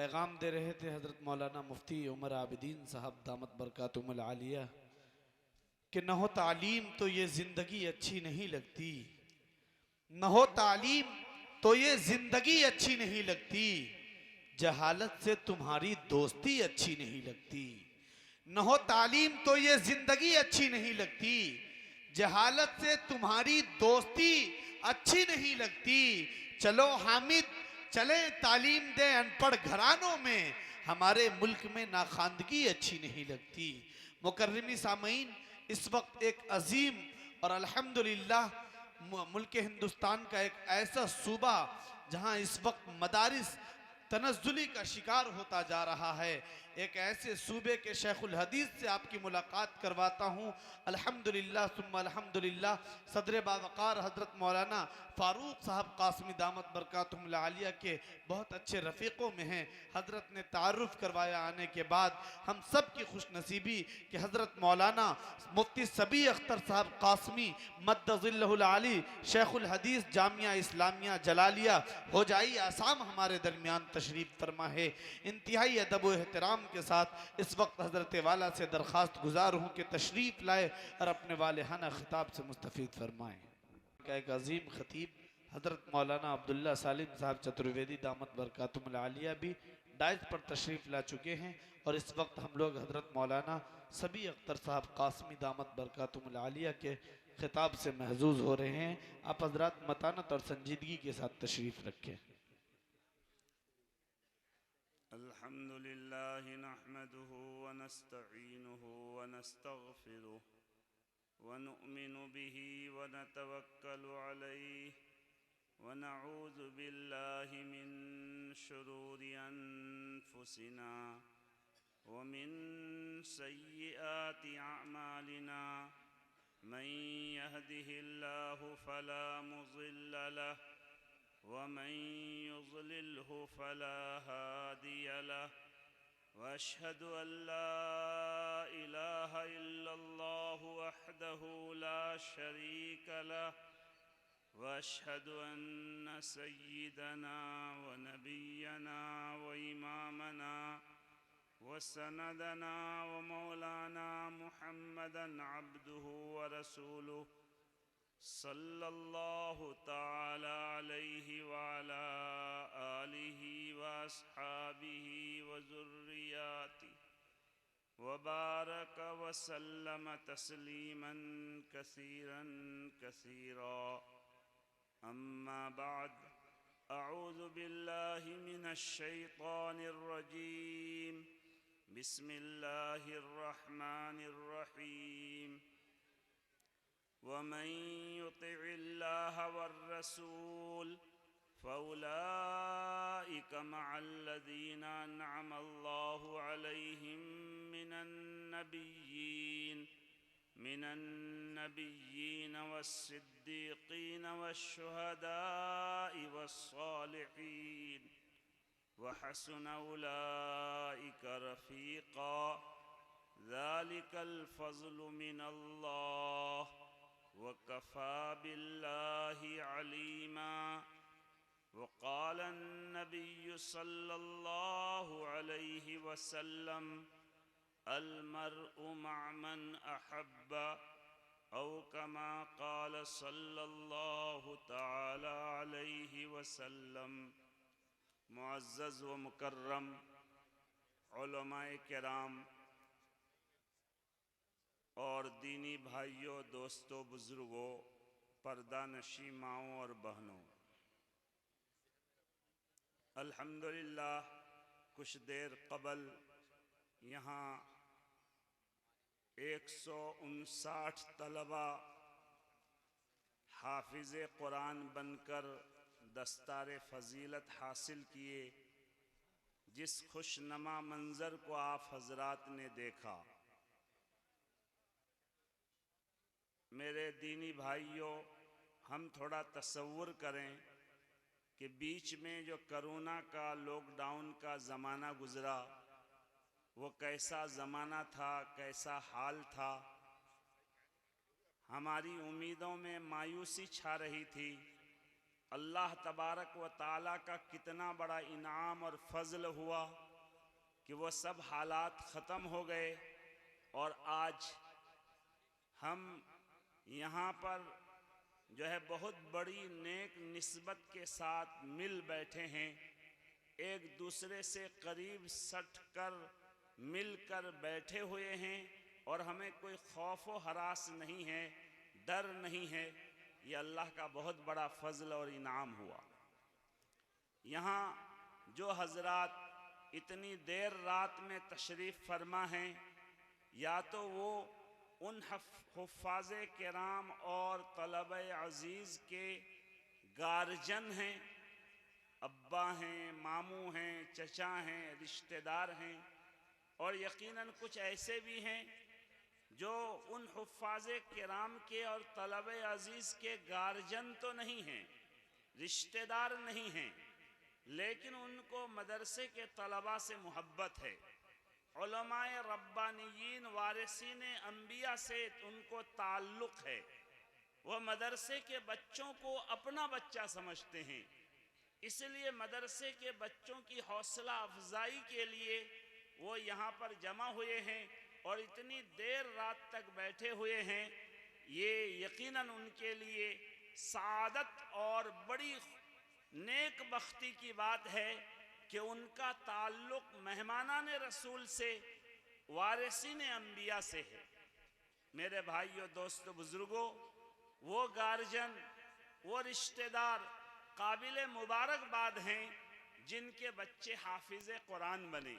پیغام دے رہے تھے حضرت مولانا مفتی عمر عابدین صاحب دامت برکاتہم العالیہ کہ نہ ہو تعلیم تو یہ زندگی اچھی نہیں لگتی، نہ ہو تعلیم تو یہ زندگی اچھی نہیں لگتی، جہالت سے تمہاری دوستی اچھی نہیں لگتی۔ نہ ہو تعلیم تو یہ زندگی اچھی نہیں لگتی، جہالت سے تمہاری دوستی اچھی نہیں لگتی۔ چلو حامد چلیں تعلیم دیں ان پڑھ گھرانوں میں، ہمارے ملک میں ناخواندگی اچھی نہیں لگتی۔ مکرمی سامعین، اس وقت ایک عظیم اور الحمدللہ ملک ہندوستان کا ایک ایسا صوبہ جہاں اس وقت مدارس تنزلی کا شکار ہوتا جا رہا ہے، ایک ایسے صوبے کے شیخ الحدیث سے آپ کی ملاقات کرواتا ہوں۔ الحمدللہ ثم الحمدللہ صدر باوقار حضرت مولانا فاروق صاحب قاسمی دامت برکاتہم العالیہ کے بہت اچھے رفیقوں میں ہیں۔ حضرت نے تعارف کروایا آنے کے بعد ہم سب کی خوش نصیبی کہ حضرت مولانا مفتی سبی اختر صاحب قاسمی مد ظلہ العالی شیخ الحدیث جامعہ اسلامیہ جلالیہ ہوجائی آسام ہمارے درمیان تشریف فرما ہے۔ انتہائی ادب و احترام کے ساتھ اس وقت حضرت والا سے درخواست گزار ہوں کہ تشریف لائے اور اپنے والہانہ خطاب سے مستفید فرمائیں۔ کا ایک عظیم خطیب حضرت مولانا عبداللہ سالم صاحب چترویدی دامت برکاتہم العالیہ بھی ڈائز پر تشریف لا چکے ہیں، اور اس وقت ہم لوگ حضرت مولانا سبی اختر صاحب قاسمی دامت برکاتہم العالیہ کے خطاب سے محظوظ ہو رہے ہیں۔ آپ حضرات متانت اور سنجیدگی کے ساتھ تشریف رکھیں۔ الحمد لله نحمده ونستعينه ونستغفره ونؤمن به ونتوكل عليه ونعوذ بالله من شرور أنفسنا ومن سيئات أعمالنا من يهده الله فلا مضل له ومن يضلله فلا هادي له وأشهد أن لا إله إلا الله وحده لا شريك له وأشهد أن سيدنا ونبينا وإمامنا وسندنا ومولانا محمدا عبده ورسوله صلی اللہ تعالی علیہ وعلى آلہ واصحابہ وذریاتہ وبارک وسلم تسلیما کثیرا کثیرا، اما بعد، اعوذ باللہ من الشیطان الرجیم، بسم اللہ الرحمن الرحیم۔ ومن يطع الله والرسول فأولئك مع الذين أنعم الله عليهم من النبيين والصديقين والشهداء والصالحين وحسن أولئك رفيقا، ذلك الفضل من الله وكفى بالله عليما۔ وقال النبي صلى الله عليه وسلم المرء مع من أحب، أو كما قال صلى الله تعالى عليه وسلم۔ معزز و مکرم علماء کرام اور دینی بھائیوں، دوستوں، بزرگوں، پردہ نشی ماؤں اور بہنوں، الحمدللہ کچھ دیر قبل یہاں 159 طلبہ حافظ قرآن بن کر دستار فضیلت حاصل کیے، جس خوش نما منظر کو آپ حضرات نے دیکھا۔ میرے دینی بھائیوں، ہم تھوڑا تصور کریں کہ بیچ میں جو کرونا کا لاک ڈاؤن کا زمانہ گزرا، وہ کیسا زمانہ تھا، کیسا حال تھا۔ ہماری امیدوں میں مایوسی چھا رہی تھی، اللہ تبارک و تعالیٰ کا کتنا بڑا انعام اور فضل ہوا کہ وہ سب حالات ختم ہو گئے اور آج ہم یہاں پر جو ہے بہت بڑی نیک نسبت کے ساتھ مل بیٹھے ہیں، ایک دوسرے سے قریب سٹ کر مل کر بیٹھے ہوئے ہیں، اور ہمیں کوئی خوف و ہراس نہیں ہے، ڈر نہیں ہے۔ یہ اللہ کا بہت بڑا فضل اور انعام ہوا۔ یہاں جو حضرات اتنی دیر رات میں تشریف فرما ہیں، یا تو وہ ان حفاظ کرام اور طلبہ عزیز کے گارجن ہیں، ابا ہیں، ماموں ہیں، چچا ہیں، رشتہ دار ہیں، اور یقیناً کچھ ایسے بھی ہیں جو ان حفاظ کرام کے اور طلبہ عزیز کے گارجن تو نہیں ہیں، رشتہ دار نہیں ہیں، لیکن ان کو مدرسے کے طلباء سے محبت ہے، علماء ربانیین وارثین انبیاء سے ان کو تعلق ہے، وہ مدرسے کے بچوں کو اپنا بچہ سمجھتے ہیں، اس لیے مدرسے کے بچوں کی حوصلہ افزائی کے لیے وہ یہاں پر جمع ہوئے ہیں اور اتنی دیر رات تک بیٹھے ہوئے ہیں۔ یہ یقیناً ان کے لیے سعادت اور بڑی نیک بختی کی بات ہے کہ ان کا تعلق مہمانان رسول سے، وارثین انبیاء سے ہے۔ میرے بھائیو، دوستو، بزرگوں، وہ گارجن، وہ رشتہ دار قابل مبارکباد ہیں جن کے بچے حافظ قرآن بنے،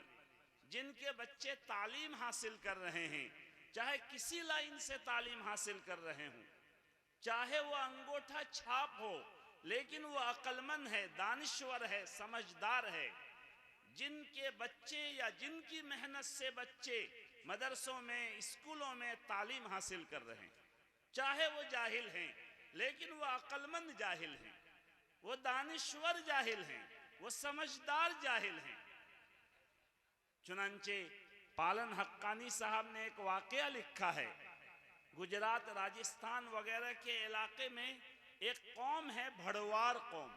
جن کے بچے تعلیم حاصل کر رہے ہیں، چاہے کسی لائن سے تعلیم حاصل کر رہے ہوں، چاہے وہ انگوٹھا چھاپ ہو، لیکن وہ عقل مند ہے، دانشور ہے، سمجھدار ہے، جن کے بچے یا جن کی محنت سے بچے مدرسوں میں، اسکولوں میں تعلیم حاصل کر رہے ہیں، چاہے وہ جاہل ہیں لیکن وہ عقل مند جاہل ہیں، وہ دانشور جاہل ہیں، وہ سمجھدار جاہل ہیں۔ چنانچہ پالن حقانی صاحب نے ایک واقعہ لکھا ہے، گجرات، راجستھان وغیرہ کے علاقے میں ایک قوم ہے، بھڑوار قوم،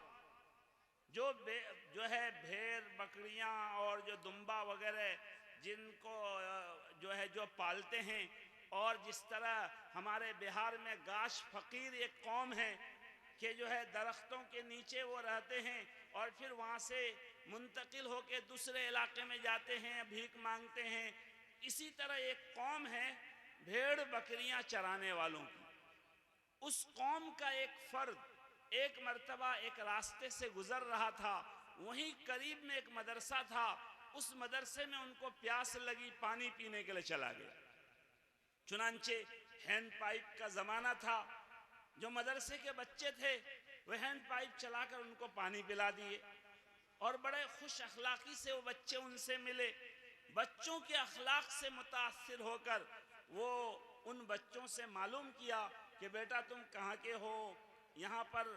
جو ہے بھیڑ بکریاں اور جو دمبا وغیرہ جن کو جو پالتے ہیں، اور جس طرح ہمارے بہار میں گاش فقیر ایک قوم ہے کہ جو ہے درختوں کے نیچے وہ رہتے ہیں اور پھر وہاں سے منتقل ہو کے دوسرے علاقے میں جاتے ہیں، بھیک مانگتے ہیں، اسی طرح ایک قوم ہے بھیڑ بکریاں چرانے والوں کی۔ اس قوم کا ایک فرد ایک مرتبہ ایک راستے سے گزر رہا تھا، وہیں قریب میں ایک مدرسہ تھا، اس مدرسے میں ان کو پیاس لگی، پانی پینے کے لیے چلا گیا۔ چنانچہ ہینڈ پائپ کا زمانہ تھا، جو مدرسے کے بچے تھے وہ ہینڈ پائپ چلا کر ان کو پانی پلا دیے، اور بڑے خوش اخلاقی سے وہ بچے ان سے ملے۔ بچوں کے اخلاق سے متاثر ہو کر وہ ان بچوں سے معلوم کیا کہ بیٹا تم کہاں کے ہو، یہاں پر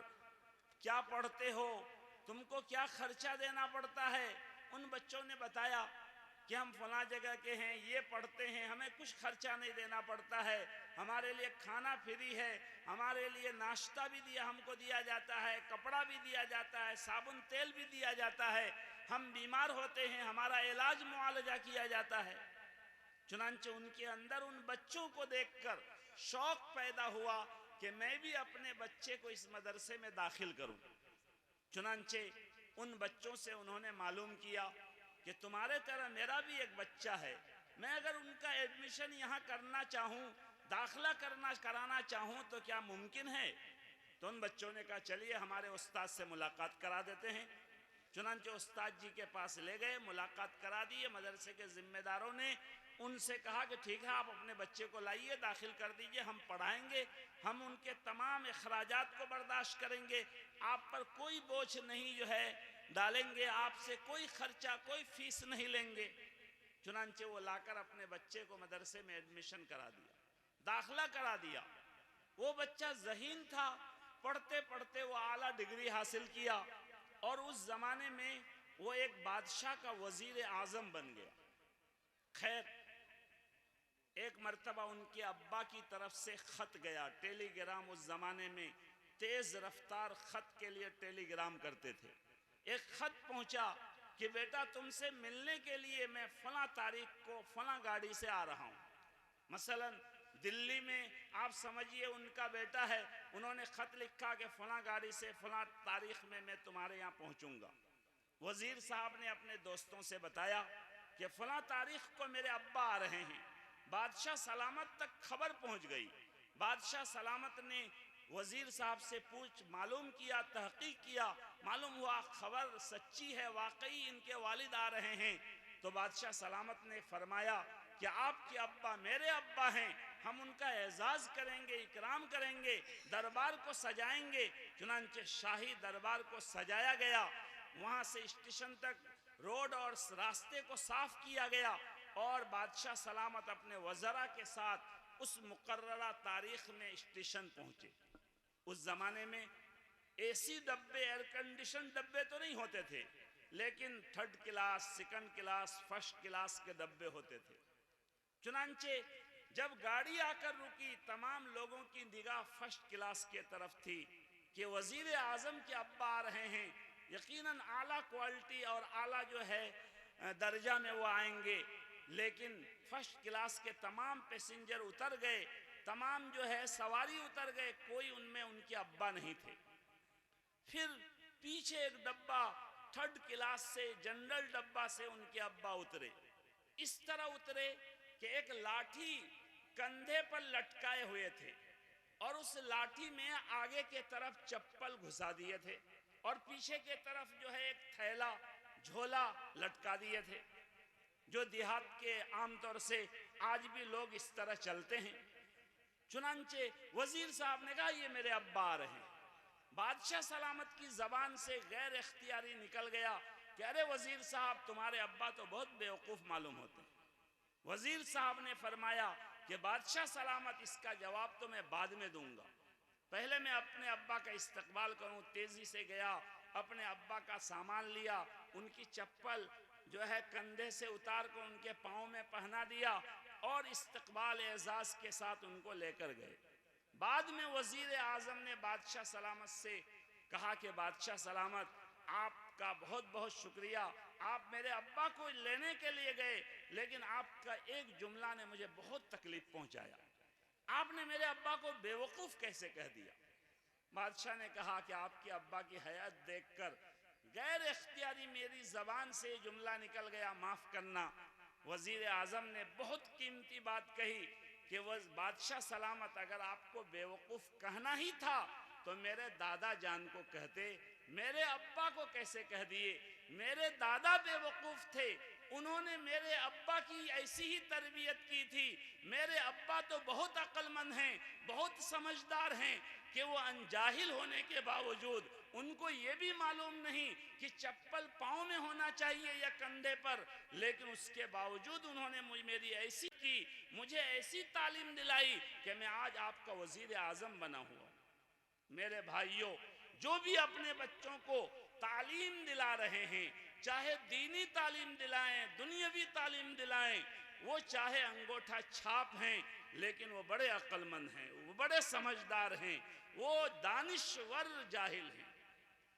کیا پڑھتے ہو، تم کو کیا خرچہ دینا پڑتا ہے؟ ان بچوں نے بتایا کہ ہم فلاں جگہ کے ہیں، یہ پڑھتے ہیں، ہمیں کچھ خرچہ نہیں دینا پڑتا ہے، ہمارے لیے کھانا فری ہے، ہمارے لیے ناشتہ بھی ہم کو دیا جاتا ہے، کپڑا بھی دیا جاتا ہے، صابن تیل بھی دیا جاتا ہے، ہم بیمار ہوتے ہیں ہمارا علاج معالجہ کیا جاتا ہے۔ چنانچہ ان کے اندر ان بچوں کو دیکھ کر شوق پیدا ہوا کہ میں بھی اپنے بچے کو اس مدرسے میں داخل کروں۔ چنانچہ ان بچوں سے انہوں نے معلوم کیا کہ تمہارے طرح میرا بھی ایک بچہ ہے، میں اگر ان کا ایڈمیشن یہاں کرنا چاہوں، داخلہ کرانا چاہوں تو کیا ممکن ہے؟ تو ان بچوں نے کہا چلیے ہمارے استاد سے ملاقات کرا دیتے ہیں۔ چنانچہ استاد جی کے پاس لے گئے، ملاقات کرا دیے۔ مدرسے کے ذمہ داروں نے ان سے کہا کہ ٹھیک ہے آپ اپنے بچے کو لائیے، داخل کر دیجئے، ہم پڑھائیں گے، ہم ان کے تمام اخراجات کو برداشت کریں گے، آپ پر کوئی بوجھ نہیں ڈالیں گے، آپ سے کوئی خرچہ، کوئی فیس نہیں لیں گے۔ چنانچہ وہ لا کر اپنے بچے کو مدرسے میں ایڈمیشن کرا دیا، داخلہ کرا دیا۔ وہ بچہ ذہین تھا، پڑھتے پڑھتے وہ اعلیٰ ڈگری حاصل کیا، اور اس زمانے میں وہ ایک بادشاہ کا وزیر اعظم بن گیا۔ خیر، ایک مرتبہ ان کے ابا کی طرف سے خط گیا، ٹیلی گرام اس زمانے میں تیز رفتار خط کے لیے ٹیلی گرام کرتے تھے۔ ایک خط پہنچا کہ بیٹا تم سے ملنے کے لیے میں فلاں تاریخ کو فلاں گاڑی سے آ رہا ہوں۔ مثلا دلی میں آپ سمجھیے ان کا بیٹا ہے، انہوں نے خط لکھا کہ فلاں گاڑی سے فلاں تاریخ میں تمہارے یہاں پہنچوں گا۔ وزیر صاحب نے اپنے دوستوں سے بتایا کہ فلاں تاریخ کو میرے ابا آ رہے ہیں۔ بادشاہ سلامت تک خبر پہنچ گئی۔ بادشاہ سلامت نے وزیر صاحب سے معلوم کیا، تحقیق کیا، معلوم ہوا خبر سچی ہے، واقعی ان کے والد آ رہے ہیں۔ تو بادشاہ سلامت نے فرمایا کہ آپ کے ابا میرے ابا ہیں، ہم ان کا اعزاز کریں گے، اکرام کریں گے، دربار کو سجائیں گے۔ چنانچہ شاہی دربار کو سجایا گیا، وہاں سے اسٹیشن تک روڈ اور راستے کو صاف کیا گیا، اور بادشاہ سلامت اپنے وزراء کے ساتھ اس مقررہ تاریخ میں اسٹیشن پہنچے۔ اس زمانے میں اے سی ڈبے، ایئر کنڈیشن ڈبے تو نہیں ہوتے تھے، لیکن third class, second class, first class کے ڈبے ہوتے تھے۔ چنانچہ جب گاڑی آ کر رکی، تمام لوگوں کی نگاہ فرسٹ کلاس کی طرف تھی کہ وزیر اعظم کے ابا آ رہے ہیں، یقیناً اعلیٰ کوالٹی اور اعلیٰ جو ہے درجہ میں وہ آئیں گے۔ لیکن فرسٹ کلاس کے تمام پیسنجر اتر گئے، تمام جو ہے سواری اتر گئے، کوئی ان میں ان کے ابا نہیں تھے۔ پھر پیچھے ایک ڈبہ تھرڈ کلاس سے، جنرل ڈبہ سے ان کے ابا اترے۔ اس طرح اترے کہ ایک لاٹھی کندھے پر لٹکائے ہوئے تھے، اور اس لاٹھی میں آگے کے طرف چپل گھسا دیے تھے، اور پیچھے کے طرف جو ہے ایک تھیلا، جھولا لٹکا دیے تھے، جو دیہات کے عام طور سے آج بھی لوگ اس طرح چلتے ہیں۔ چنانچہ وزیر صاحب نے کہا یہ میرے ابا آ رہے ہیں۔ بادشاہ سلامت کی زبان سے غیر اختیاری نکل گیا کہ ارے وزیر صاحب، تمہارے ابا تو بہت بیوقوف معلوم ہوتے ہیں۔ وزیر صاحب نے فرمایا کہ بادشاہ سلامت، اس کا جواب تو میں بعد میں دوں گا، پہلے میں اپنے ابا کا استقبال کروں۔ تیزی سے گیا، اپنے ابا کا سامان لیا، ان کی چپل جو ہے کندھے سے اتار کر ان کے پاؤں میں پہنا دیا، اور استقبال اعزاز کے ساتھ ان کو لے کر گئے۔ بعد میں وزیر اعظم نے بادشاہ سلامت سے کہا کہ بادشاہ سلامت، آپ کا بہت بہت شکریہ، آپ میرے ابا کو لینے کے لیے گئے، لیکن آپ کا ایک جملہ نے مجھے بہت تکلیف پہنچایا۔ آپ نے میرے ابا کو بیوقوف کیسے کہہ دیا؟ بادشاہ نے کہا کہ آپ کے ابا کی حیات دیکھ کر غیر اختیاری میری زبان سے جملہ نکل گیا، معاف کرنا۔ وزیر اعظم نے بہت قیمتی بات کہی کہ وہ بادشاہ سلامت، اگر آپ کو بیوقوف کہنا ہی تھا تو میرے دادا جان کو کہتے، میرے ابا کو کیسے کہہ دیے؟ میرے دادا بیوقوف تھے، انہوں نے میرے ابا کی ایسی ہی تربیت کی تھی۔ میرے ابا تو بہت عقل مند ہیں، بہت سمجھدار ہیں، کہ وہ انجاہل ہونے کے باوجود ان کو یہ بھی معلوم نہیں کہ چپل پاؤں میں ہونا چاہیے یا کندھے پر، لیکن اس کے باوجود انہوں نے میری ایسی کی، مجھے ایسی تعلیم دلائی کہ میں آج آپ کا وزیر اعظم بنا ہوا۔ میرے بھائیوں، جو بھی اپنے بچوں کو تعلیم دلا رہے ہیں، چاہے دینی تعلیم دلائیں، دنیاوی تعلیم دلائیں، وہ چاہے انگوٹھا چھاپ ہیں، لیکن وہ بڑے عقل مند ہیں، وہ بڑے سمجھدار ہیں، وہ دانشور جاہل ہیں،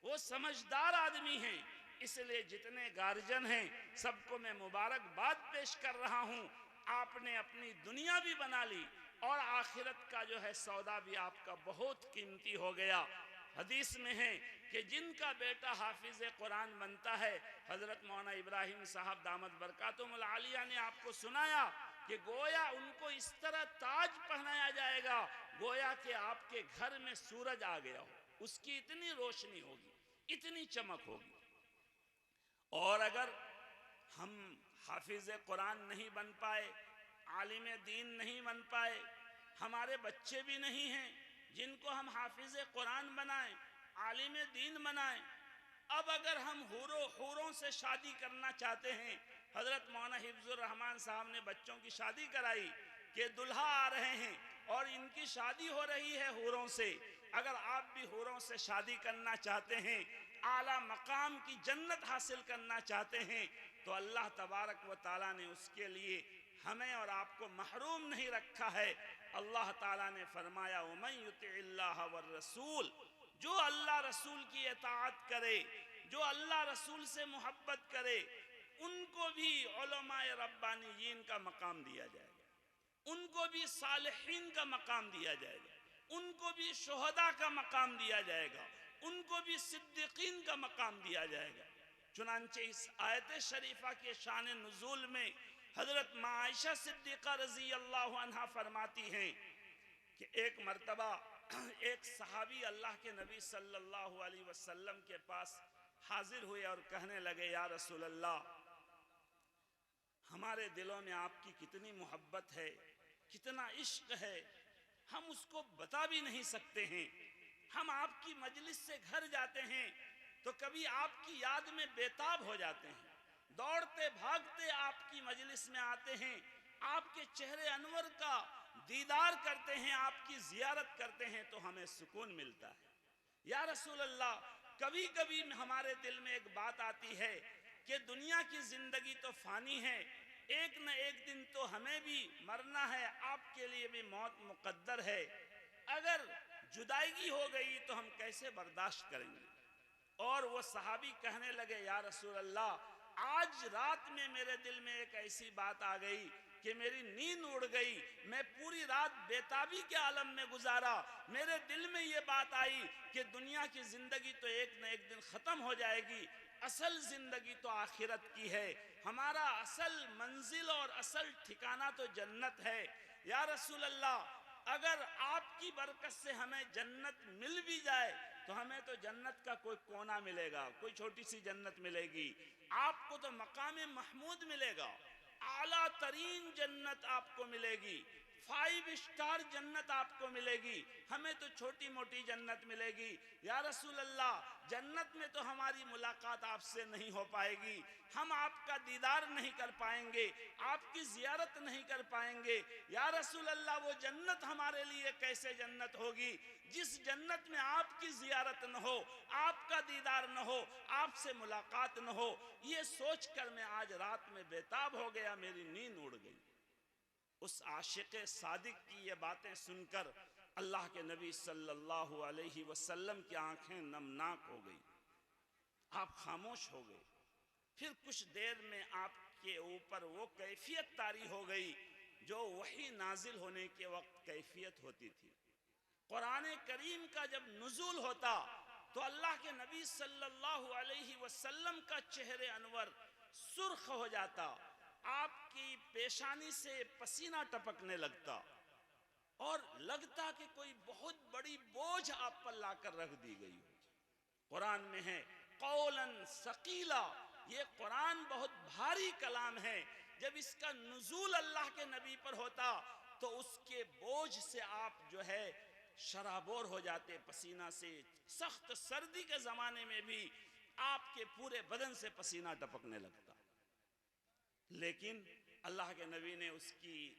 وہ سمجھدار آدمی ہیں۔ اس لیے جتنے گارجن ہیں سب کو میں مبارکباد پیش کر رہا ہوں، آپ نے اپنی دنیا بھی بنا لی اور آخرت کا جو ہے سودا بھی آپ کا بہت قیمتی ہو گیا۔ حدیث میں ہے کہ جن کا بیٹا حافظ قرآن بنتا ہے، حضرت مولانا ابراہیم صاحب دامت برکاتہم العالیہ نے آپ کو سنایا کہ گویا ان کو اس طرح تاج پہنایا جائے گا گویا کہ آپ کے گھر میں سورج آ گیا ہو، اس کی اتنی روشنی ہوگی، اتنی چمک ہوگی۔ اور اگر ہم حافظ قرآن نہیں بن پائے، عالم دین نہیں بن پائے، ہمارے بچے بھی نہیں ہیں جن کو ہم حافظ قرآن بنائیں، عالم دین بنائیں، اب اگر ہم حوروں سے شادی کرنا چاہتے ہیں، حضرت مولانا حفظ الرحمان صاحب نے بچوں کی شادی کرائی کہ دلہا آ رہے ہیں اور ان کی شادی ہو رہی ہے حوروں سے، اگر آپ بھی حوروں سے شادی کرنا چاہتے ہیں، اعلیٰ مقام کی جنت حاصل کرنا چاہتے ہیں، تو اللہ تبارک و تعالیٰ نے اس کے لیے ہمیں اور آپ کو محروم نہیں رکھا ہے۔ اللہ تعالیٰ نے فرمایا وَمَن يُطِعِ اللَّهَ وَالرَّسُولَ، جو اللہ رسول کی اطاعت کرے، جو اللہ رسول سے محبت کرے، ان کو بھی علماء ربانیین کا مقام دیا جائے گا، ان کو بھی صالحین کا مقام دیا جائے گا، ان کو بھی شہداء کا مقام دیا جائے گا، ان کو بھی صدیقین کا مقام دیا جائے گا۔ چنانچہ اس آیت شریفہ کے شان نزول میں حضرت عائشہ صدیقہ رضی اللہ عنہا فرماتی ہیں کہ ایک مرتبہ ایک صحابی اللہ کے نبی صلی اللہ علیہ وسلم کے پاس حاضر ہوئے اور کہنے لگے، یا رسول اللہ، ہمارے دلوں میں آپ کی کتنی محبت ہے، کتنا عشق ہے، ہم اس کو بتا بھی نہیں سکتے ہیں۔ ہم آپ کی مجلس سے گھر جاتے ہیں تو کبھی آپ کی یاد میں بیتاب ہو جاتے ہیں، دوڑتے بھاگتے آپ کی مجلس میں آتے ہیں، آپ کے چہرے انور کا دیدار کرتے ہیں، آپ کی زیارت کرتے ہیں تو ہمیں سکون ملتا ہے۔ یا رسول اللہ، کبھی کبھی ہمارے دل میں ایک بات آتی ہے کہ دنیا کی زندگی تو فانی ہے، ایک نہ ایک دن تو ہمیں بھی مرنا ہے، آپ کے لیے بھی موت مقدر ہے، اگر جدائیگی ہو گئی تو ہم کیسے برداشت کریں گے؟ اور وہ صحابی کہنے لگے، یا رسول اللہ، آج رات میں میرے دل میں ایک ایسی بات آ گئی کہ میری نیند اڑ گئی، میں پوری رات بیتابی کے عالم میں گزارا، میرے دل میں یہ بات آئی کہ دنیا کی زندگی تو ایک نہ ایک دن ختم ہو جائے گی، اصل زندگی تو آخرت کی ہے، ہمارا اصل منزل اور اصل ٹھکانہ تو جنت ہے۔ یا رسول اللہ، اگر آپ کی برکت سے ہمیں جنت مل بھی جائے تو ہمیں تو جنت کا کوئی کونا ملے گا، کوئی چھوٹی سی جنت ملے گی، آپ کو تو مقام محمود ملے گا، اعلیٰ ترین جنت آپ کو ملے گی، 5 اسٹار جنت آپ کو ملے گی، ہمیں تو چھوٹی موٹی جنت ملے گی۔ یا رسول اللہ، جنت میں تو ہماری ملاقات آپ سے نہیں ہو پائے گی، ہم آپ کا دیدار نہیں کر پائیں گے، آپ کی زیارت نہیں کر پائیں گے۔ یا رسول اللہ، وہ جنت ہمارے لیے کیسے جنت ہوگی جس جنت میں آپ کی زیارت نہ ہو، آپ کا دیدار نہ ہو، آپ سے ملاقات نہ ہو؟ یہ سوچ کر میں آج رات میں بیتاب ہو گیا، میری نیند اڑ گئی۔ اس عاشق صادق کی یہ باتیں سن کر اللہ کے نبی صلی اللہ علیہ وسلم کی آنکھیں نمناک ہو گئی، آپ خاموش ہو گئے۔ پھر کچھ دیر میں آپ کے اوپر وہ کیفیت طاری ہو گئی جو وحی نازل ہونے کے وقت کیفیت ہوتی تھی۔ قرآن کریم کا جب نزول ہوتا تو اللہ کے نبی صلی اللہ علیہ وسلم کا چہرے انور سرخ ہو جاتا، آپ کی پیشانی سے پسینہ ٹپکنے لگتا اور لگتا کہ کوئی بہت بڑی بوجھ آپ پر لا کر رکھ دی گئی ہو۔ قرآن میں ہے قولاً ثقیلا، یہ قرآن بہت بھاری کلام ہے، جب اس کا نزول اللہ کے نبی پر ہوتا تو اس کے بوجھ سے آپ جو ہے شرابور ہو جاتے پسینہ سے، سخت سردی کے زمانے میں بھی آپ کے پورے بدن سے پسینہ ٹپکنے لگتا، لیکن اللہ کے نبی نے اس کی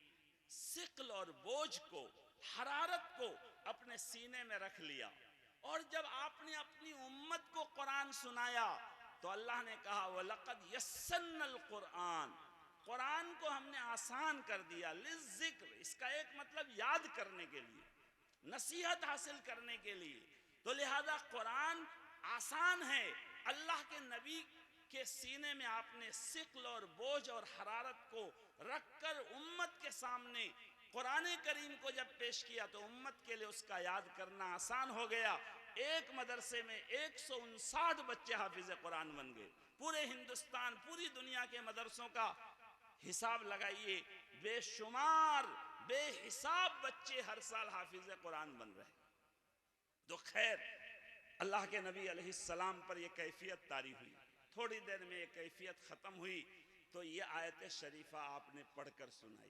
ثقل اور بوجھ کو، حرارت کو اپنے سینے میں رکھ لیا، اور جب آپ نے اپنی امت کو قرآن سنایا تو اللہ نے کہا وَلَقَدْ يَسَّرْنَا الْقُرْآنَ، قرآن کو ہم نے آسان کر دیا، لِلذِّکْر، اس کا ایک مطلب یاد کرنے کے لیے، نصیحت حاصل کرنے کے لیے، تو لہذا قرآن آسان ہے۔ اللہ کے نبی کے سینے میں آپ نے ثقل اور بوجھ اور حرارت کو رکھ کر امت کے سامنے قرآن کریم کو جب پیش کیا تو امت کے لیے اس کا یاد کرنا آسان ہو گیا۔ ایک مدرسے میں 159 بچے حافظ قرآن بن گئے، پورے ہندوستان، پوری دنیا کے مدرسوں کا حساب لگائیے، بے شمار بے حساب بچے ہر سال حافظ قرآن بن رہے۔ تو خیر، اللہ کے نبی علیہ السلام پر یہ کیفیت طاری ہوئی، تھوڑی دیر میں یہ کیفیت ختم ہوئی تو یہ آیت شریفہ آپ نے پڑھ کر سنائی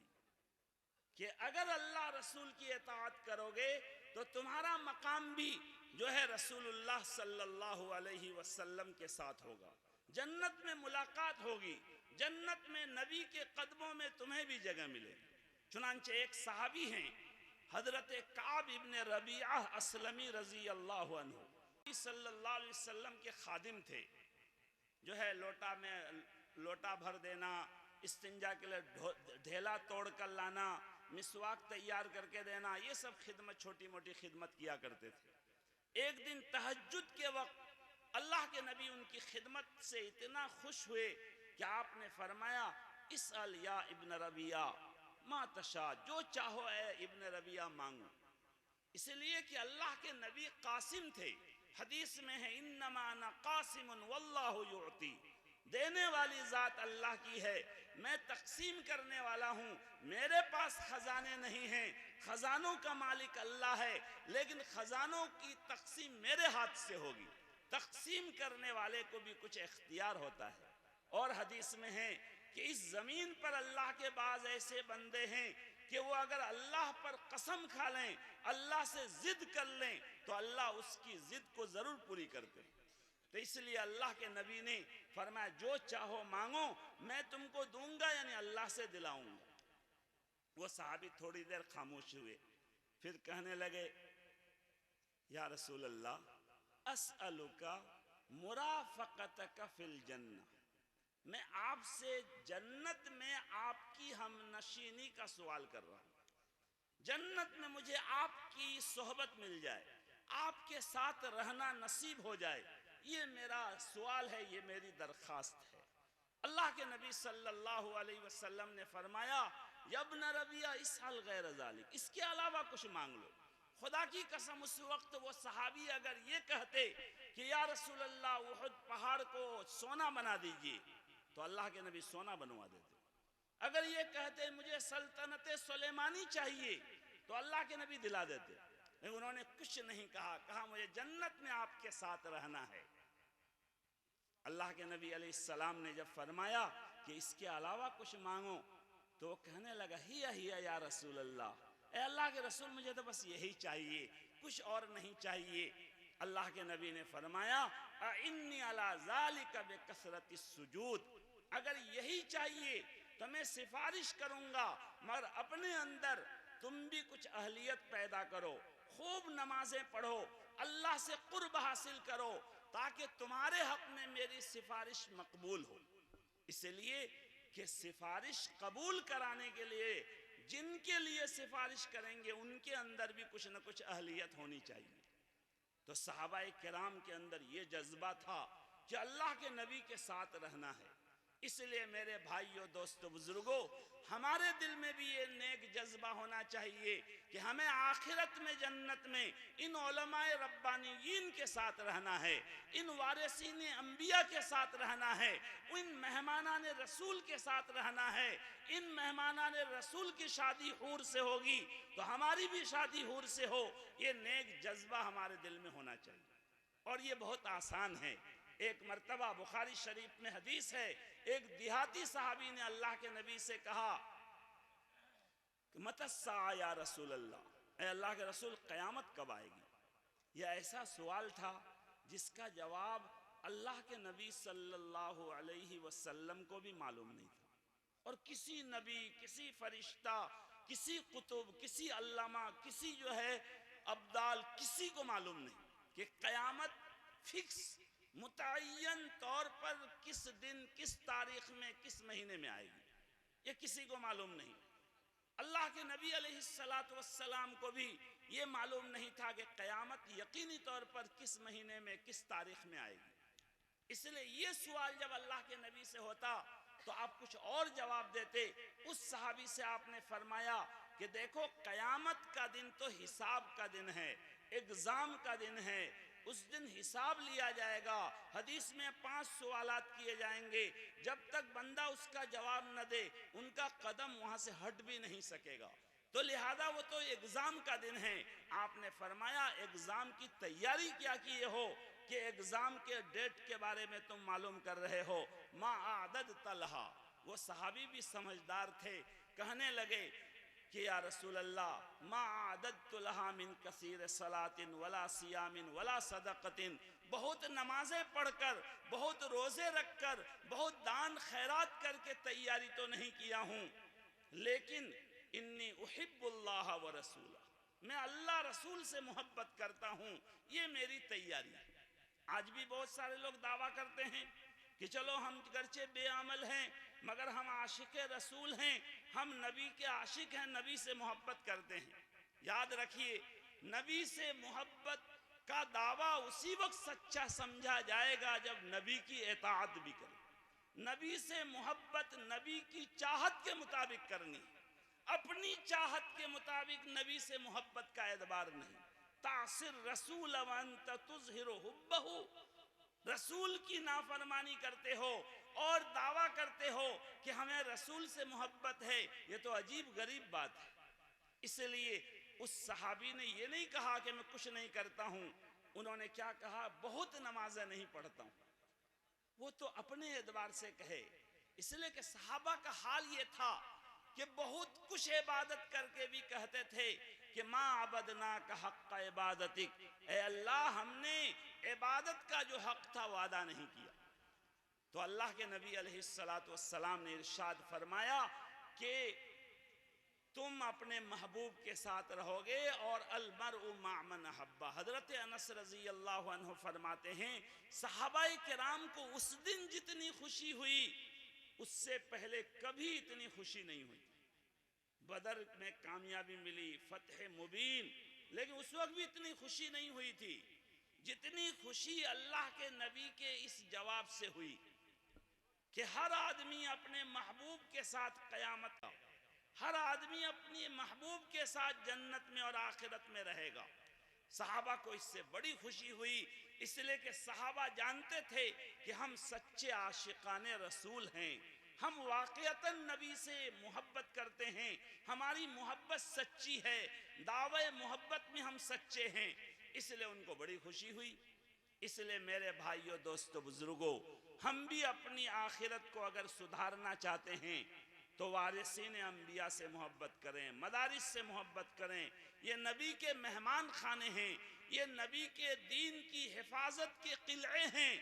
کہ اگر اللہ رسول کی اطاعت کرو گے تو تمہارا مقام بھی جو ہے رسول اللہ صلی اللہ علیہ وسلم کے ساتھ ہوگا، جنت میں ملاقات ہوگی، جنت میں نبی کے قدموں میں تمہیں بھی جگہ ملے گی۔ چنانچہ ایک صحابی ہیں حضرت کعب ابن ربیعہ اسلمی رضی اللہ عنہ، صلی اللہ علیہ وسلم کے خادم تھے، جو ہے لوٹا بھر دینا، استنجا کے لیے ڈھیلا توڑ کر لانا، مسواک تیار کر کے دینا، یہ سب خدمت، چھوٹی موٹی خدمت کیا کرتے تھے۔ ایک دن تہجد کے وقت اللہ کے نبی ان کی خدمت سے اتنا خوش ہوئے کہ آپ نے فرمایا اسأل یا ابن ربیہ ما تشاء، جو چاہو اے ابن ربیہ مانگو. اس لیے کہ اللہ کے نبی قاسم تھے. حدیث میں ہے انما انا قاسم واللہ یعطی، دینے والی ذات اللہ کی ہے، میں تقسیم کرنے والا ہوں. میرے پاس خزانے نہیں ہیں، خزانوں کا مالک اللہ ہے، لیکن خزانوں کی تقسیم میرے ہاتھ سے ہوگی. تقسیم کرنے والے کو بھی کچھ اختیار ہوتا ہے. اور حدیث میں ہے کہ اس زمین پر اللہ کے بعض ایسے بندے ہیں کہ وہ اگر اللہ پر قسم کھا لیں، اللہ سے ضد کر لیں، تو اللہ اس کی ضد کو ضرور پوری کرتے ہیں. تو اس لیے اللہ کے نبی نے فرمایا جو چاہو مانگو میں تم کو دوں گا، یعنی اللہ سے دلاؤں گا. وہ صحابی تھوڑی دیر خاموش ہوئے، پھر کہنے لگے یا رسول اللہ اسألک مرافقتک فی الجنہ، میں آپ سے جنت میں آپ کی ہم نشینی کا سوال کر رہا ہوں. جنت میں مجھے آپ کی صحبت مل جائے، آپ کے ساتھ رہنا نصیب ہو جائے، یہ میرا سوال ہے، یہ میری درخواست ہے. اللہ کے نبی صلی اللہ علیہ وسلم نے فرمایا یا ابن ربیہ اسأل غیر ذالک، اس کے علاوہ کچھ مانگ لو. خدا کی قسم اس وقت وہ صحابی اگر یہ کہتے کہ یا رسول اللہ احد پہاڑ کو سونا بنا دیجئے، تو اللہ کے نبی سونا بنوا دیتے. اگر یہ کہتے مجھے سلطنت سلیمانی چاہیے، تو اللہ کے نبی دلا دیتے. لیکن انہوں نے کچھ نہیں کہا، کہا مجھے جنت میں آپ کے ساتھ رہنا ہے. اللہ کے نبی علیہ السلام نے جب فرمایا کہ اس کے علاوہ کچھ مانگو، تو وہ کہنے لگا ہی یا رسول اللہ، اے اللہ کے رسول مجھے تو بس یہی چاہیے، کچھ اور نہیں چاہیے. اللہ کے نبی نے فرمایا اِنِّی عَلَىٰ ذَلِكَ بِكَثْرَةِ السُّجُودِ، اگر یہی چاہیے تو میں سفارش کروں گا، مگر اپنے اندر تم بھی کچھ اہلیت پیدا کرو، خوب نمازیں پڑھو، اللہ سے قرب حاصل کرو، تاکہ تمہارے حق میں میری سفارش مقبول ہو. اس لیے کہ سفارش قبول کرانے کے لیے جن کے لیے سفارش کریں گے ان کے اندر بھی کچھ نہ کچھ اہلیت ہونی چاہیے. تو صحابہ کرام کے اندر یہ جذبہ تھا کہ اللہ کے نبی کے ساتھ رہنا ہے. اس لیے میرے بھائیوں، دوستو، بزرگوں، ہمارے دل میں بھی یہ نیک جذبہ ہونا چاہیے کہ ہمیں آخرت میں جنت میں ان علماء ربانیین کے ساتھ رہنا ہے، ان وارثین انبیاء کے ساتھ رہنا ہے، ان مہمانان رسول کے ساتھ رہنا ہے. ان مہمانان رسول کی شادی حور سے ہوگی تو ہماری بھی شادی حور سے ہو. یہ نیک جذبہ ہمارے دل میں ہونا چاہیے. اور یہ بہت آسان ہے. ایک مرتبہ بخاری شریف میں حدیث ہے، ایک دیہاتی صحابی نے اللہ کے نبی سے کہا کہ متی الساعہ یا رسول اللہ، اے اللہ کے رسول قیامت کب آئے گی؟ یہ ایسا سوال تھا جس کا جواب اللہ کے نبی صلی اللہ علیہ وسلم کو بھی معلوم نہیں تھا، اور کسی نبی، کسی فرشتہ، کسی قطب، کسی علامہ، کسی جو ہے ابدال، کسی کو معلوم نہیں کہ قیامت فکس متعین طور پر کس دن، کس تاریخ میں، کس مہینے میں آئے گی. یہ کسی کو معلوم نہیں. اللہ کے نبی علیہ السلام کو بھی یہ معلوم نہیں تھا کہ قیامت یقینی طور پر کس مہینے میں، کس تاریخ میں آئے گی. اس لیے یہ سوال جب اللہ کے نبی سے ہوتا تو آپ کچھ اور جواب دیتے. اس صحابی سے آپ نے فرمایا کہ دیکھو قیامت کا دن تو حساب کا دن ہے، ایگزام کا دن ہے، اس دن حساب لیا جائے گا. حدیث میں 5 سوالات کیے جائیں گے، جب تک بندہ اس کا جواب نہ دے ان کا قدم وہاں سے ہٹ بھی نہیں سکے گا. تو لہذا وہ تو ایگزام کا دن ہے. آپ نے فرمایا ایگزام کی تیاری کیا کیے ہو کہ ایگزام کے ڈیٹ کے بارے میں تم معلوم کر رہے ہو. ما اعددت لہا. وہ صحابی بھی سمجھدار تھے، کہنے لگے کہ یا رسول اللہ ما اعددت لہا من کثیر صلاۃ ولا صیام ولا صدقۃ، بہت نمازیں پڑھ کر، بہت روزے رکھ کر، بہت دان خیرات کر کے تیاری تو نہیں کیا ہوں، لیکن انی احب اللہ ورسولہ، میں اللہ رسول سے محبت کرتا ہوں، یہ میری تیاری ہے. آج بھی بہت سارے لوگ دعویٰ کرتے ہیں کہ چلو ہم گرچہ بے عمل ہیں مگر ہم عاشق رسول ہیں، ہم نبی کے عاشق ہیں، نبی سے محبت کرتے ہیں. یاد رکھیے نبی سے محبت کا دعویٰ اسی وقت سچا سمجھا جائے گا جب نبی کی اطاعت بھی کرے. نبی سے محبت نبی کی چاہت کے مطابق کرنی، اپنی چاہت کے مطابق نبی سے محبت کا اعتبار نہیں. تعصر رسول وانت تظہر حبہ، رسول کی نافرمانی کرتے ہو اور دعویٰ کرتے ہو کہ ہمیں رسول سے محبت ہے، یہ تو عجیب غریب بات ہے. اس لیے اس صحابی نے یہ نہیں کہا کہ میں کچھ نہیں کرتا ہوں، انہوں نے کیا کہا؟ بہت نمازیں نہیں پڑھتا ہوں. وہ تو اپنے اعتبار سے کہے، اس لیے کہ صحابہ کا حال یہ تھا کہ بہت کچھ عبادت کر کے بھی کہتے تھے کہ ما عبدناک حق عبادتک، اے اللہ ہم نے عبادت کا جو حق تھا وہ ادا نہیں کیا. تو اللہ کے نبی علیہ السلام نے ارشاد فرمایا کہ تم اپنے محبوب کے ساتھ رہو گے، اور المرء مع من احب. حضرت انس رضی اللہ عنہ فرماتے ہیں صحابہ کرام کو اس دن جتنی خوشی ہوئی اس سے پہلے کبھی اتنی خوشی نہیں ہوئی. بدر میں کامیابی ملی، فتح مبین، لیکن اس وقت بھی اتنی خوشی نہیں ہوئی تھی جتنی خوشی اللہ کے نبی کے اس جواب سے ہوئی کہ ہر آدمی اپنے محبوب کے ساتھ قیامت کا، ہر آدمی اپنی محبوب کے ساتھ جنت میں اور آخرت میں رہے گا. صحابہ کو اس سے بڑی خوشی ہوئی، اس لیے کہ صحابہ جانتے تھے کہ ہم سچے عاشقان رسول ہیں، ہم واقعتاً نبی سے محبت کرتے ہیں، ہماری محبت سچی ہے، دعوے محبت میں ہم سچے ہیں. اس لیے ان کو بڑی خوشی ہوئی. اس لیے میرے بھائیوں، دوستو، بزرگوں، ہم بھی اپنی آخرت کو اگر سدھارنا چاہتے ہیں تو وارثین انبیاء سے محبت کریں، مدارس سے محبت کریں. یہ نبی کے مہمان خانے ہیں، یہ نبی کے دین کی حفاظت کے قلعے ہیں.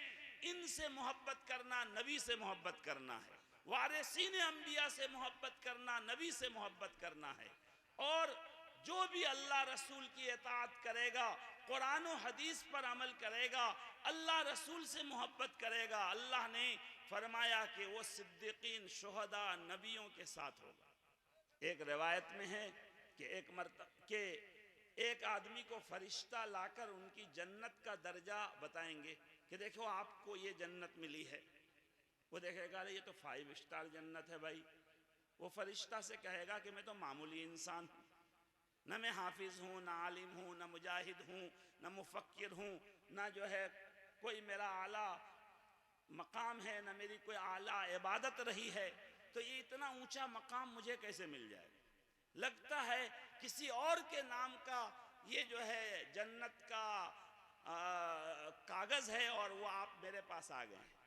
ان سے محبت کرنا نبی سے محبت کرنا ہے، وارثین انبیاء سے محبت کرنا نبی سے محبت کرنا ہے. اور جو بھی اللہ رسول کی اطاعت کرے گا، قرآن و حدیث پر عمل کرے گا، اللہ رسول سے محبت کرے گا، اللہ نے فرمایا کہ وہ صدیقین، شہداء، نبیوں کے ساتھ ہوگا. ایک روایت میں ہے کہ ایک آدمی کو فرشتہ لا کر ان کی جنت کا درجہ بتائیں گے کہ دیکھو آپ کو یہ جنت ملی ہے. وہ دیکھے گا یہ تو 5 اسٹار جنت ہے بھائی. وہ فرشتہ سے کہے گا کہ میں تو معمولی انسان ہوں، نہ میں حافظ ہوں، نہ عالم ہوں، نہ مجاہد ہوں، نہ مفکر ہوں، نہ جو ہے کوئی میرا اعلیٰ مقام ہے، نہ میری کوئی اعلیٰ عبادت رہی ہے، تو یہ اتنا اونچا مقام مجھے کیسے مل جائے؟ لگتا ہے کسی اور کے نام کا یہ جو ہے جنت کا کاغذ ہے اور وہ آپ میرے پاس آ گئے ہیں.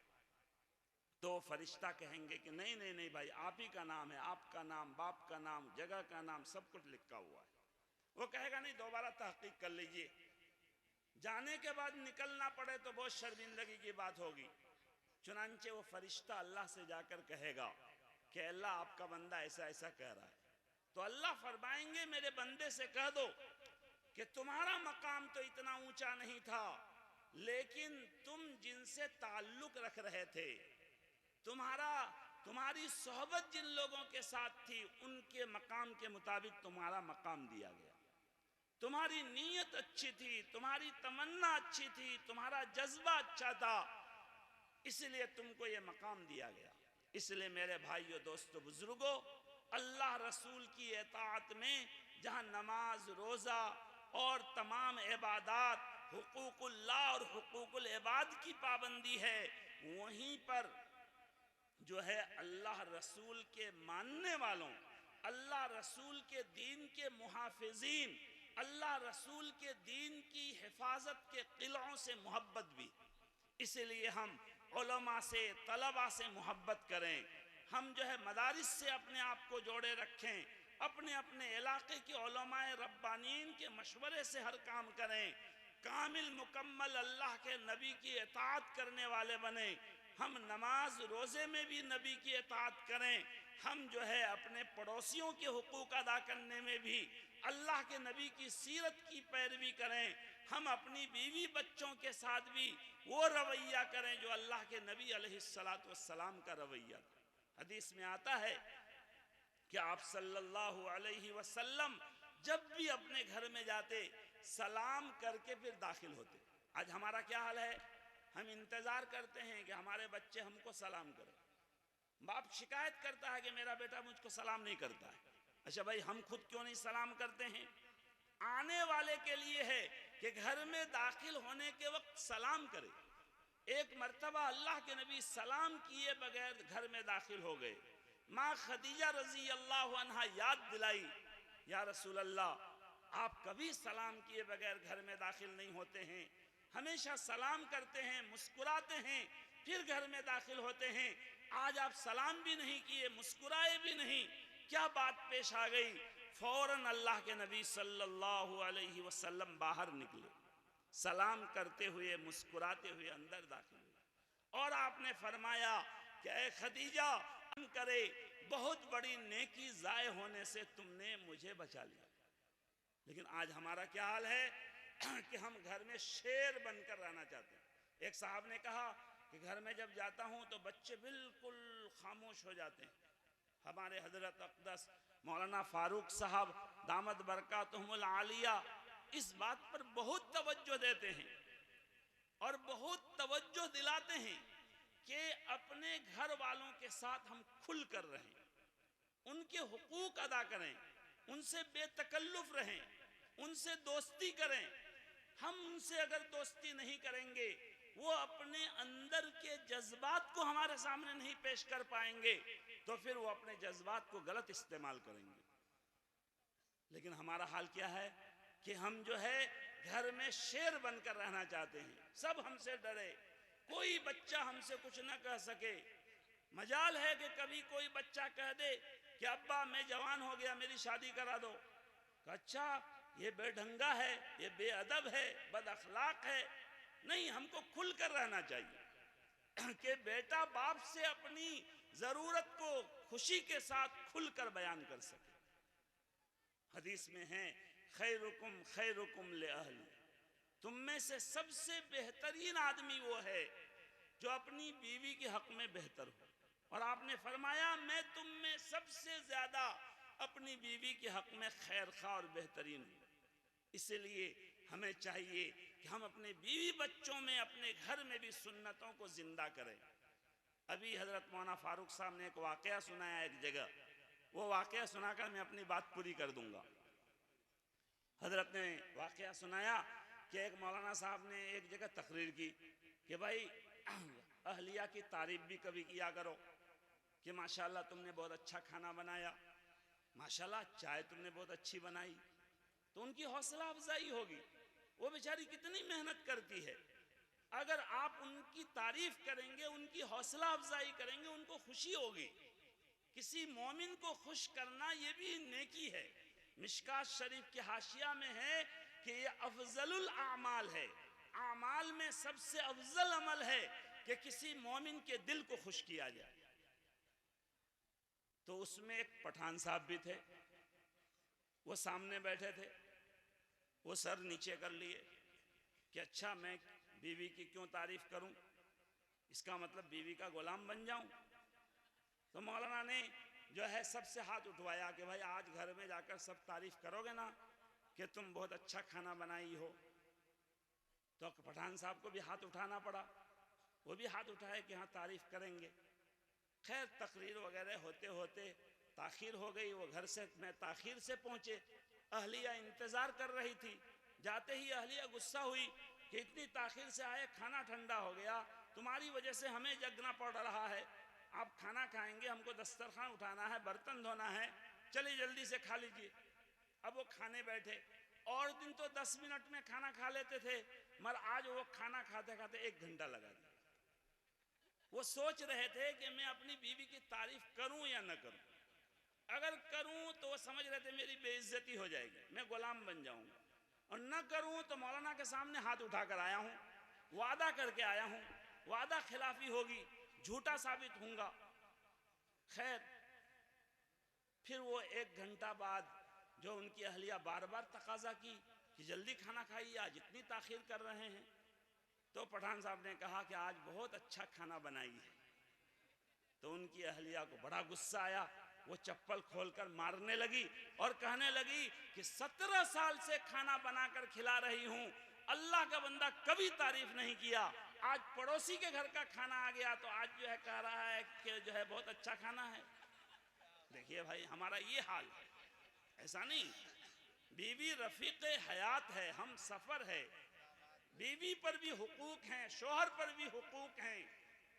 تو فرشتہ کہیں گے کہ نہیں نہیں نہیں بھائی، آپ ہی کا نام ہے، آپ کا نام، باپ کا نام، جگہ کا نام، سب کچھ لکھا ہوا ہے. وہ کہے گا نہیں، دوبارہ تحقیق کر لیجئے. جانے کے بعد نکلنا پڑے تو بہت شرمندگی کی بات ہوگی. چنانچہ وہ فرشتہ اللہ سے جا کر کہے گا کہ اللہ آپ کا بندہ ایسا ایسا کہہ رہا ہے. تو اللہ فرمائیں گے میرے بندے سے کہہ دو کہ تمہارا مقام تو اتنا اونچا نہیں تھا، لیکن تم جن سے تعلق رکھ رہے تھے، تمہاری صحبت جن لوگوں کے ساتھ تھی، ان کے مقام کے مطابق تمہارا مقام دیا گیا. تمہاری نیت اچھی تھی، تمہاری تمنا اچھی تھی، تمہارا جذبہ اچھا تھا، اس لیے تم کو یہ مقام دیا گیا. اس لیے میرے بھائیو، دوستو، بزرگوں، اللہ رسول کی اطاعت میں جہاں نماز، روزہ اور تمام عبادات، حقوق اللہ اور حقوق العباد کی پابندی ہے، وہیں پر جو ہے اللہ رسول کے ماننے والوں، اللہ رسول کے دین کے محافظین، اللہ رسول کے دین کی حفاظت کے قلعوں سے محبت بھی. اس لیے ہم علماء سے، طلباء سے محبت کریں. ہم جو ہے مدارس سے اپنے آپ کو جوڑے رکھیں، اپنے اپنے علاقے کے علماء ربانیین کے مشورے سے ہر کام کریں. کامل مکمل اللہ کے نبی کی اطاعت کرنے والے بنیں. ہم نماز روزے میں بھی نبی کی اطاعت کریں. ہم جو ہے اپنے پڑوسیوں کے حقوق ادا کرنے میں بھی اللہ کے نبی کی سیرت کی پیروی کریں. ہم اپنی بیوی بچوں کے ساتھ بھی وہ رویہ کریں جو اللہ کے نبی علیہ السلام کا رویہ تھا. حدیث میں آتا ہے کہ آپ صلی اللہ علیہ وسلم جب بھی اپنے گھر میں جاتے سلام کر کے پھر داخل ہوتے. آج ہمارا کیا حال ہے؟ ہم انتظار کرتے ہیں کہ ہمارے بچے ہم کو سلام کریں. باپ شکایت کرتا ہے کہ میرا بیٹا مجھ کو سلام نہیں کرتا ہے. اچھا بھائی، ہم خود کیوں نہیں سلام کرتے ہیں؟ آنے والے کے لیے ہے کہ گھر میں داخل ہونے کے وقت سلام کرے. ایک مرتبہ اللہ کے نبی سلام کیے بغیر گھر میں داخل ہو گئے. ماں خدیجہ رضی اللہ عنہا یاد دلائی، یا رسول اللہ، آپ کبھی سلام کیے بغیر گھر میں داخل نہیں ہوتے ہیں، ہمیشہ سلام کرتے ہیں، مسکراتے ہیں، پھر گھر میں داخل ہوتے ہیں. آج آپ سلام بھی نہیں کیے، مسکرائے بھی نہیں، کیا بات پیش آ گئی؟ فوراً اللہ کے نبی صلی اللہ علیہ وسلم باہر نکلے، سلام کرتے ہوئے مسکراتے ہوئے اندر داخل ہوئے، اور آپ نے فرمایا کہ اے خدیجہ، ہم کرے بہت بڑی نیکی ضائع ہونے سے تم نے مجھے بچا لیا. لیکن آج ہمارا کیا حال ہے کہ ہم گھر میں شیر بن کر رہنا چاہتے ہیں. ایک صاحب نے کہا کہ گھر میں جب جاتا ہوں تو بچے بالکل خاموش ہو جاتے ہیں. ہمارے حضرت اقدس مولانا فاروق صاحب دامت برکاتہم العالیہ اس بات پر بہت توجہ دیتے ہیں اور بہت توجہ دلاتے ہیں کہ اپنے گھر والوں کے ساتھ ہم کھل کر رہیں، ان کے حقوق ادا کریں، ان سے بے تکلف رہیں، ان سے دوستی کریں. ہم ان سے اگر دوستی نہیں کریں گے، وہ اپنے اندر کے جذبات کو ہمارے سامنے نہیں پیش کر پائیں گے، تو پھر وہ اپنے جذبات کو غلط استعمال کریں گے. لیکن ہمارا حال کیا ہے کہ ہم جو ہے گھر میں شیر بن کر رہنا چاہتے ہیں. سب ہم سے ڈرے، کوئی بچہ ہم سے کچھ نہ کہہ سکے. مجال ہے کہ کبھی کوئی بچہ کہہ دے کہ ابا میں جوان ہو گیا، میری شادی کرا دو. کہ اچھا، یہ بے ڈھنگا ہے، یہ بے ادب ہے، بد اخلاق ہے. نہیں، ہم کو کھل کر رہنا چاہیے کہ بیٹا باپ سے اپنی ضرورت کو خوشی کے ساتھ کھل کر بیان کر سکے. حدیث میں ہے خیرکم خیرکم لأہلی، تم میں سے سب سے بہترین آدمی وہ ہے جو اپنی بیوی کے حق میں بہتر ہو. اور آپ نے فرمایا میں تم میں سب سے زیادہ اپنی بیوی کے حق میں خیر خواہ اور بہترین ہوں. اس لیے ہمیں چاہیے کہ ہم اپنے بیوی بچوں میں، اپنے گھر میں بھی سنتوں کو زندہ کریں. ابھی حضرت مولانا فاروق صاحب نے ایک واقعہ سنایا ایک جگہ، وہ واقعہ سنا کر میں اپنی بات پوری کر دوں گا. حضرت نے واقعہ سنایا کہ ایک مولانا صاحب نے ایک جگہ تقریر کی کہ بھائی اہلیہ کی تعریف بھی کبھی کیا کرو کہ ماشاءاللہ تم نے بہت اچھا کھانا بنایا، ماشاءاللہ چائے تم نے بہت اچھی بنائی. تو ان کی حوصلہ افزائی ہوگی، وہ بیچاری کتنی محنت کرتی ہے. اگر آپ ان کی تعریف کریں گے، ان کی حوصلہ افزائی کریں گے، ان کو خوشی ہوگی. کسی مومن کو خوش کرنا یہ بھی نیکی ہے. مشکات شریف کے حاشیہ میں ہے کہ یہ افضل الاعمال ہے، اعمال میں سب سے افضل عمل ہے کہ کسی مومن کے دل کو خوش کیا جائے. تو اس میں ایک پٹھان صاحب بھی تھے، وہ سامنے بیٹھے تھے. وہ سر نیچے کر لیے کہ اچھا میں بیوی کی کیوں تعریف کروں، اس کا مطلب بیوی کا غلام بن جاؤں. تو مولانا نے جو ہے سب سے ہاتھ اٹھوایا کہ بھائی آج گھر میں جا کر سب تعریف کرو گے نا کہ تم بہت اچھا کھانا بنائی ہو. تو پٹھان صاحب کو بھی ہاتھ اٹھانا پڑا، وہ بھی ہاتھ اٹھائے کہ ہاں تعریف کریں گے. خیر تقریر وغیرہ ہوتے ہوتے تاخیر ہو گئی، وہ گھر سے میں تاخیر سے پہنچے. اہلیہ انتظار کر رہی تھی. جاتے ہی اہلیہ غصہ ہوئی کہ اتنی تاخیر سے آئے، کھانا ٹھنڈا ہو گیا، تمہاری وجہ سے ہمیں جگنا پڑ رہا ہے. آپ کھانا کھائیں گے، ہم کو دسترخوان اٹھانا ہے، برتن دھونا ہے، چلیے جلدی سے کھا لیجیے. اب وہ کھانے بیٹھے. اور دن تو 10 منٹ میں کھانا کھا لیتے تھے، مگر آج وہ کھانا کھاتے کھاتے 1 گھنٹہ لگا دیا. وہ سوچ رہے تھے کہ میں اپنی بیوی کی تعریف کروں یا نہ کروں. اگر کروں تو وہ سمجھ رہے تھے میری بے عزتی ہو جائے گی، میں غلام بن جاؤں گا، اور نہ کروں تو مولانا کے سامنے ہاتھ اٹھا کر آیا ہوں، وعدہ کر کے آیا ہوں، وعدہ خلافی ہوگی، جھوٹا ثابت ہوں گا. خیر پھر وہ 1 گھنٹہ بعد جو ان کی اہلیہ بار بار تقاضا کی کہ جلدی کھانا کھائیے، آج اتنی تاخیر کر رہے ہیں، تو پٹھان صاحب نے کہا کہ آج بہت اچھا کھانا بنائی ہے. تو ان کی اہلیہ کو بڑا غصہ آیا وہ چپل کھول کر مارنے لگی اور کہنے لگی کہ 17 سال سے کھانا بنا کر کھلا رہی ہوں، اللہ کا بندہ کبھی تعریف نہیں کیا، آج پڑوسی کے گھر کا کھانا آ گیا تو آج جو ہے کہہ رہا ہے کہ جو ہے بہت اچھا کھانا ہے۔ دیکھیے بھائی ہمارا یہ حال ہے، ایسا نہیں، بیوی رفیق حیات ہے، ہم سفر ہے، بیوی پر بھی حقوق ہیں، شوہر پر بھی حقوق ہیں۔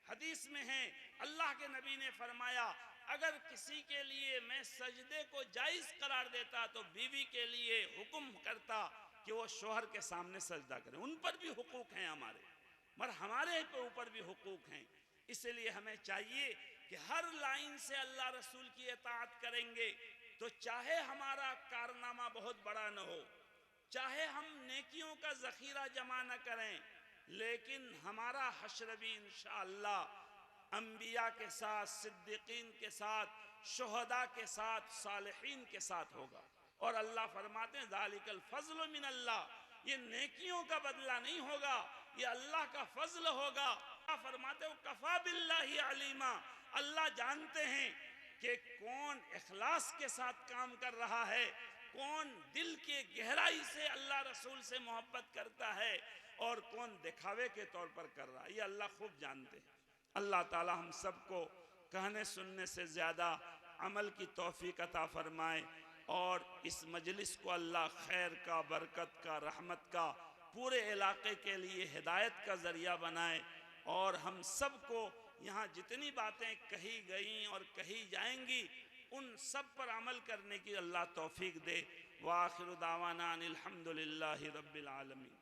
حدیث میں ہے اللہ کے نبی نے فرمایا اگر کسی کے لیے میں سجدے کو جائز قرار دیتا تو بیوی کے لیے حکم کرتا کہ وہ شوہر کے سامنے سجدہ کرے، ان پر بھی حقوق ہیں ہمارے، مگر ہمارے اوپر بھی حقوق ہیں۔ اس لیے ہمیں چاہیے کہ ہر لائن سے اللہ رسول کی اطاعت کریں گے تو چاہے ہمارا کارنامہ بہت بڑا نہ ہو، چاہے ہم نیکیوں کا ذخیرہ جمع نہ کریں، لیکن ہمارا حشر بھی انشاءاللہ انبیاء کے ساتھ، صدیقین کے ساتھ، شہداء کے ساتھ، صالحین کے ساتھ ہوگا۔ اور اللہ فرماتے ہیں ذالک الفضل من اللہ، یہ نیکیوں کا بدلہ نہیں ہوگا، یہ اللہ کا فضل ہوگا۔ اللہ فرماتے ہیں کفا باللہ علیما، اللہ جانتے ہیں کہ کون اخلاص کے ساتھ کام کر رہا ہے، کون دل کے گہرائی سے اللہ رسول سے محبت کرتا ہے اور کون دکھاوے کے طور پر کر رہا ہے، یہ اللہ خوب جانتے ہیں۔ اللہ تعالی ہم سب کو کہنے سننے سے زیادہ عمل کی توفیق عطا فرمائے، اور اس مجلس کو اللہ خیر کا، برکت کا، رحمت کا، پورے علاقے کے لیے ہدایت کا ذریعہ بنائے، اور ہم سب کو یہاں جتنی باتیں کہی گئیں اور کہی جائیں گی ان سب پر عمل کرنے کی اللہ توفیق دے۔ وآخر دعوانا ان الحمد للہ رب العالمین۔